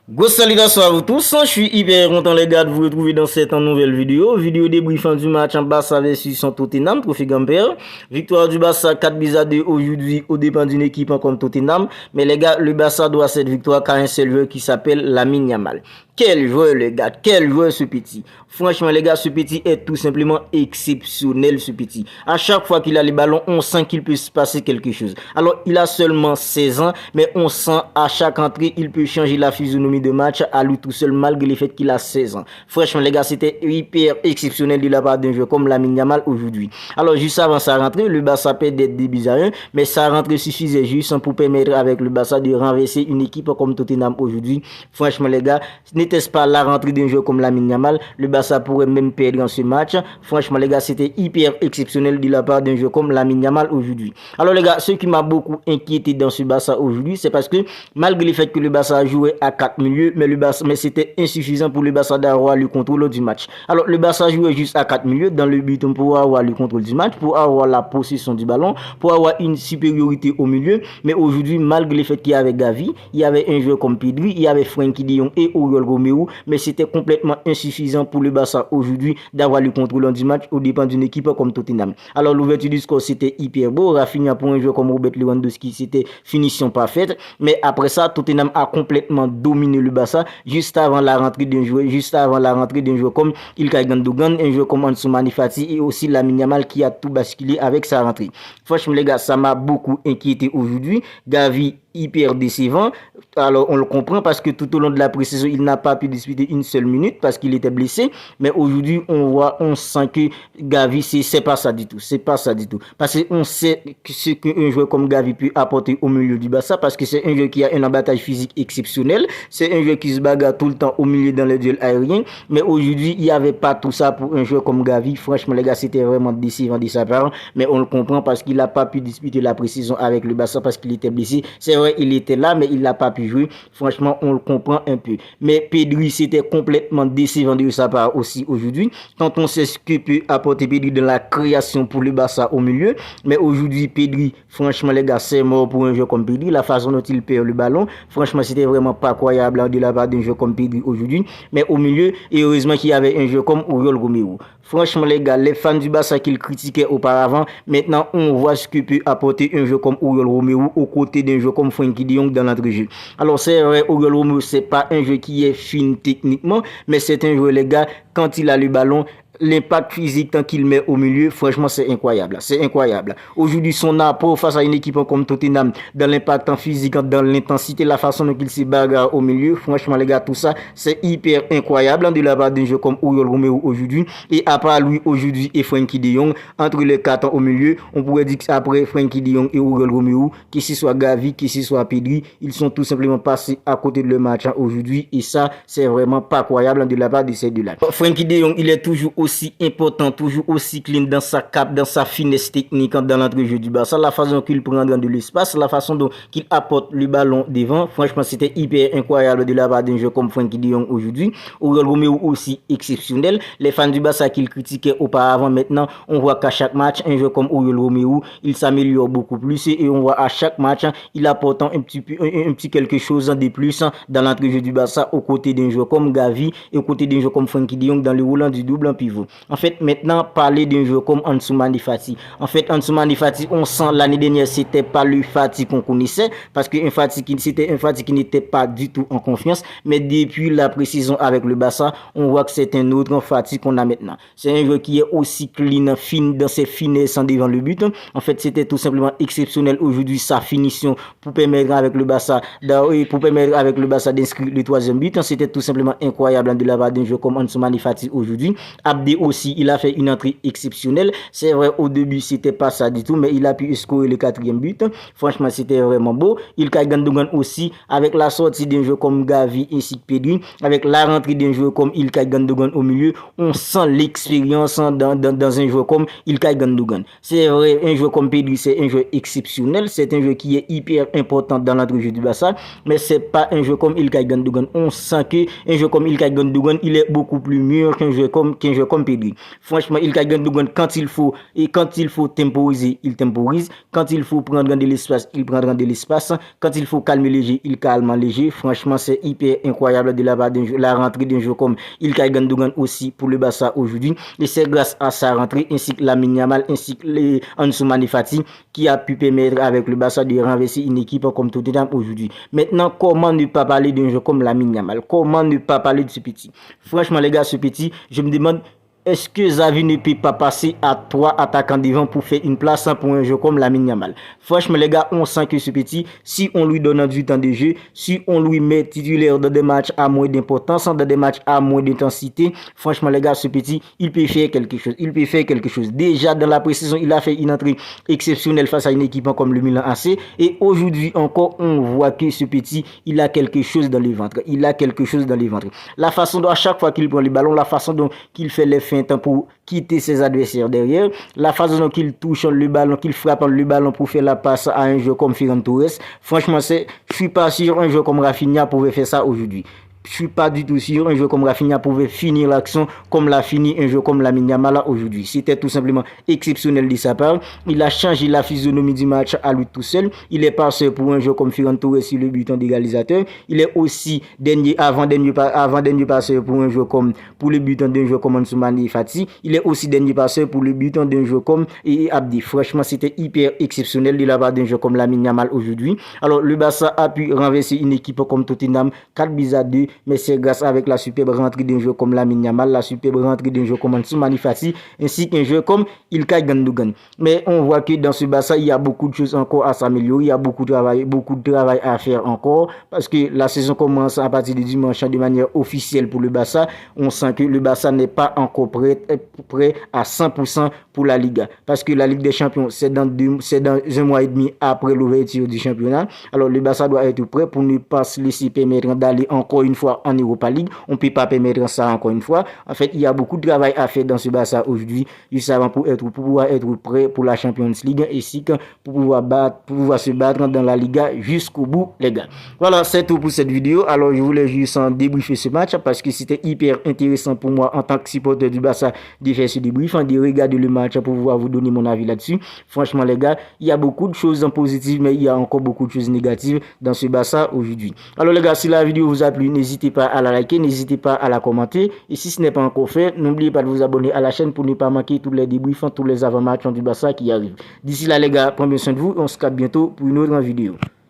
Go salutations à vous tous, je suis hyper content les gars de vous retrouver dans cette nouvelle vidéo débriefant du match en Barça versus son Tottenham, Trophée Gamper. Victoire du Barça 4-2 aujourd'hui au dépend d'une équipe comme Tottenham, mais les gars, le Barça doit cette victoire car un seul joueur qui s'appelle Lamine Yamal. Quel joueur les gars, quel joueur ce petit. Franchement les gars, ce petit est tout simplement exceptionnel ce petit. À chaque fois qu'il a les ballons, on sent qu'il peut se passer quelque chose. Alors il a seulement 16 ans, mais on sent à chaque entrée, il peut changer la physionomie de match à lui tout seul malgré le fait qu'il a 16 ans. Franchement les gars, c'était hyper exceptionnel de la part d'un joueur comme Lamine Yamal aujourd'hui. Alors juste avant sa rentrée, le Barça perdait des buts à 1, mais sa rentrée suffisait juste pour permettre avec le Barça de renverser une équipe comme Tottenham aujourd'hui. Franchement les gars, n'était-ce pas la rentrée d'un joueur comme Lamine Yamal, le Barça pourrait même perdre dans ce match. Franchement les gars, c'était hyper exceptionnel de la part d'un joueur comme Lamine Yamal aujourd'hui. Alors les gars, ce qui m'a beaucoup inquiété dans ce Barça aujourd'hui, c'est parce que malgré le fait que le Barça a joué à 4 milieux, mais c'était insuffisant pour le Barça d'avoir le contrôle du match. Alors le Barça jouait juste à 4 milieux dans le but pour avoir le contrôle du match, pour avoir la possession du ballon, pour avoir une supériorité au milieu. Mais aujourd'hui, malgré le fait qu'il y avait Gavi, il y avait un joueur comme Pedri, il y avait Frenkie de Jong et Oriol Romeu, mais c'était complètement insuffisant pour le Barça aujourd'hui d'avoir le contrôle du match au dépend d'une équipe comme Tottenham. Alors l'ouverture du score c'était hyper beau, Rafinha pour un joueur comme Robert Lewandowski c'était finition parfaite, mais après ça Tottenham a complètement dominé le Barça juste avant la rentrée d'un joueur comme Ilkay Gundogan, un joueur comme Ansu Fati et aussi Lamine Yamal qui a tout basculé avec sa rentrée. Franchement les gars, ça m'a beaucoup inquiété aujourd'hui. Gavi hyper décevant. Alors on le comprend parce que tout au long de la pré-saison il n'a pas pu disputer une seule minute parce qu'il était blessé, mais aujourd'hui on sent que Gavi c'est pas ça du tout, parce qu'on sait ce qu'un joueur comme Gavi peut apporter au milieu du Barça, parce que c'est un joueur qui a un abattage physique exceptionnel, c'est un joueur qui se bagarre tout le temps au milieu dans les duels aériens, mais aujourd'hui il n'y avait pas tout ça pour un joueur comme Gavi. Franchement les gars, c'était vraiment décevant de sa part, mais on le comprend parce qu'il n'a pas pu disputer la pré-saison avec le Barça parce qu'il était blessé. C'est vrai, il était là, mais il n'a pas pu jouer. Franchement, on le comprend un peu. Mais Pedri, c'était complètement décevant de sa part aussi aujourd'hui. Quand on sait ce que peut apporter Pedri dans la création pour le Barça au milieu. Mais aujourd'hui, Pedri, franchement, les gars, c'est mort pour un joueur comme Pedri. La façon dont il perd le ballon, franchement, c'était vraiment pas croyable de la part d'un joueur comme Pedri aujourd'hui. Mais au milieu, et heureusement qu'il y avait un joueur comme Oriol Romeu. Franchement, les gars, les fans du Barça qui le critiquaient auparavant, maintenant, on voit ce que peut apporter un joueur comme Oriol Romeu aux côtés d'un joueur comme Frenkie de Jong dans l'entrejeu. Alors, c'est vrai, Oriol Romeu, c'est pas un joueur qui est fin techniquement, mais c'est un joueur, les gars, quand il a le ballon, l'impact physique tant qu'il met au milieu, franchement, c'est incroyable. C'est incroyable. Aujourd'hui, son apport face à une équipe comme Tottenham, dans l'impact en physique, dans l'intensité, la façon dont il se bagarre au milieu, franchement, les gars, tout ça, c'est hyper incroyable de la part d'un jeu comme Oriol Romeu aujourd'hui. Et à part lui, aujourd'hui, et Frenkie de Jong, entre les quatre au milieu, on pourrait dire qu'après Frenkie de Jong et Oriol Romeu, que ce soit Gavi, que ce soit Pedri, ils sont tout simplement passés à côté de le match aujourd'hui. Et ça, c'est vraiment pas croyable de la part de ces deux-là. Frenkie de Jong, il est toujours aussi important, toujours aussi clean dans sa cape, dans sa finesse technique dans l'entrejeu du Barça, la façon qu'il prend dans de l'espace, la façon dont il apporte le ballon devant, franchement c'était hyper incroyable de la part d'un joueur comme Frenkie de Jong aujourd'hui. Oriol Romeu aussi exceptionnel. Les fans du Barça qui le critiquaient auparavant, maintenant on voit qu'à chaque match, un joueur comme Oriol Romeu, il s'améliore beaucoup plus et on voit à chaque match, il apportant un petit quelque chose de plus dans l'entrejeu du Barça aux côtés d'un joueur comme Gavi et aux côtés d'un joueur comme Frenkie de Jong dans le roulant du double en pivot. En fait, maintenant, parler d'un joueur comme Ansu Fati. En fait, Ansu Fati, on sent l'année dernière, c'était pas le Fati qu'on connaissait, parce que c'était un Fati qui n'était pas du tout en confiance. Mais depuis la pré-saison avec le Barça, on voit que c'est un autre Fati qu'on a maintenant. C'est un joueur qui est aussi clean, fin dans ses finesses devant le but. En fait, c'était tout simplement exceptionnel aujourd'hui sa finition pour permettre avec le Barça d'inscrire le troisième but. C'était tout simplement incroyable de la part d'un joueur comme Ansu Fati aujourd'hui. Abdé aussi, il a fait une entrée exceptionnelle. C'est vrai, au début, c'était pas ça du tout, mais il a pu scorer le quatrième but. Franchement, c'était vraiment beau. Ilkay Gundogan aussi, avec la sortie d'un joueur comme Gavi ainsi que Pedri, avec la rentrée d'un joueur comme Ilkay Gundogan au milieu, on sent l'expérience dans un joueur comme Ilkay Gundogan. C'est vrai, un joueur comme Pedri, c'est un joueur exceptionnel. C'est un joueur qui est hyper important dans l'entrejeu du Barça, mais c'est pas un joueur comme Ilkay Gundogan. On sent que un joueur comme Ilkay Gundogan, il est beaucoup plus mûr qu'un joueur comme comme Pedri. Franchement, il a gagné quand il faut et quand il faut temporiser, il temporise. Quand il faut prendre de l'espace, il prendra de l'espace. Quand il faut calmer léger, il calme léger. Franchement, c'est hyper incroyable de la rentrée d'un jeu comme Ilkay Gundogan aussi pour le Barça aujourd'hui. Et c'est grâce à sa rentrée ainsi que Lamine Yamal ainsi que Ansu Fati qui a pu permettre avec le Barça de renverser une équipe comme Tottenham aujourd'hui. Maintenant, comment ne pas parler d'un jeu comme Lamine Yamal? Comment ne pas parler de ce petit? Franchement, les gars, ce petit, je me demande, est-ce que Xavi ne peut pas passer à 3 attaquants devant pour faire une place pour un jeu comme Lamine Yamal? Franchement, les gars, on sent que ce petit, si on lui donne du temps de jeu, si on lui met titulaire dans des matchs à moins d'importance, dans des matchs à moins d'intensité, franchement, les gars, ce petit, il peut faire quelque chose. Il peut faire quelque chose. Déjà, dans la pré-saison, il a fait une entrée exceptionnelle face à une équipe comme le Milan AC. Et aujourd'hui encore, on voit que ce petit, il a quelque chose dans le ventre. Il a quelque chose dans le ventre. La façon dont, à chaque fois qu'il prend le ballon, la façon dont il fait les temps pour quitter ses adversaires derrière, la façon dont il touche le ballon, qu'il frappe le ballon pour faire la passe à un jeu comme Ferran Torres. Franchement, je suis pas sûr un jeu comme Rafinha pouvait faire ça aujourd'hui. Je suis pas du tout sûr un jeu comme Rafinha pouvait finir l'action comme l'a fini un jeu comme Lamine Yamal aujourd'hui. C'était tout simplement exceptionnel de sa part. Il a changé la physionomie du match à lui tout seul. Il est passé pour un jeu comme Ferran Torres sur le buton d'égalisateur. Il est aussi avant-dernier passeur pour un jeu comme pour le buton d'un jeu comme Ansu Fati. Il est aussi dernier passeur pour le buton d'un jeu comme Abdi. Franchement, c'était hyper exceptionnel de la part d'un jeu comme Lamine Yamal aujourd'hui. Alors, le Barça a pu renverser une équipe comme Tottenham 4-2. Mais c'est grâce avec la superbe rentrée d'un jeu comme Lamine Yamal, la superbe rentrée d'un jeu comme Ansu Fati, ainsi qu'un jeu comme Ilkay Gundogan. Mais on voit que dans ce Barça, il y a beaucoup de choses encore à s'améliorer, il y a beaucoup de travail à faire encore, parce que la saison commence à partir du dimanche de manière officielle pour le Barça. On sent que le Barça n'est pas encore prêt à 100% pour la Liga, parce que la Ligue des Champions, c'est dans un mois et demi après l'ouverture du championnat. Alors le Barça doit être prêt pour ne pas se laisser permettre d'aller encore une fois en Europa League. On ne peut pas permettre ça encore une fois. En fait, il y a beaucoup de travail à faire dans ce Barça aujourd'hui, justement pour pouvoir être prêt pour la Champions League ainsi que pour pouvoir se battre dans la Liga jusqu'au bout, les gars. Voilà, c'est tout pour cette vidéo. Alors, je voulais juste en débriefer ce match parce que c'était hyper intéressant pour moi en tant que supporter du Barça de faire ce débrief, de regarder le match pour pouvoir vous donner mon avis là-dessus. Franchement, les gars, il y a beaucoup de choses positives, mais il y a encore beaucoup de choses négatives dans ce Barça aujourd'hui. Alors, les gars, si la vidéo vous a plu, n'hésitez pas à la liker, n'hésitez pas à la commenter. Et si ce n'est pas encore fait, n'oubliez pas de vous abonner à la chaîne pour ne pas manquer tous les débriefs, tous les avant-matchs du Barça qui arrivent. D'ici là, les gars, prenez soin de vous. On se capte bientôt pour une autre vidéo.